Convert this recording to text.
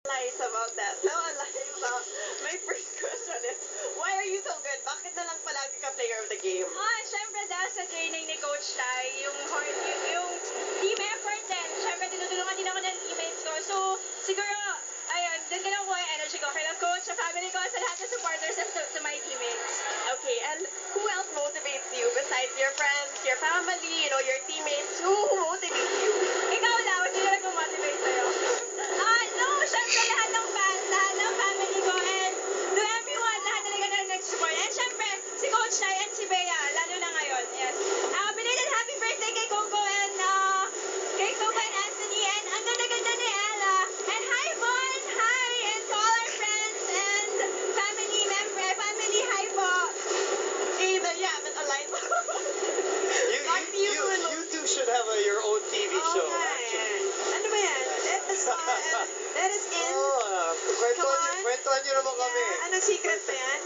Liza about that. So, Liza, my first question is, why are you so good? Bakit na lang palagi ka player of the game? Syempre dahil sa training ni Coach Tai, yung team effort din. Syempre tinutulungan din ako ng teammates ko. So, siguro, ayun, doon ka nakuha yung energy ko. Kaya coach, sa family ko, sa lahat ng supporters, and to my teammates. Okay, and who else motivates you besides your friends, your family, your teammates? Who motivates you? Ikaw lang, sino nag-motivate sa'yo? No, syempre lahat ng fans, lahat ng family ko, and to everyone, lahat talaga na nag-support. And syempre, si Coach Tai and si Bea, lalo na ngayon, yes. Belated happy birthday kay Coco and Anthony, and ang ganda-ganda ni Ella. And hi, Bon! Hi! And to all our friends and family, hi po! Either, yeah, but Liza. Talk to you. You two should have your own TV show. Okay. Ano ba yan? Let us in. Oo, kwentuhan niyo naman kami. Yeah, anong secret ba yan?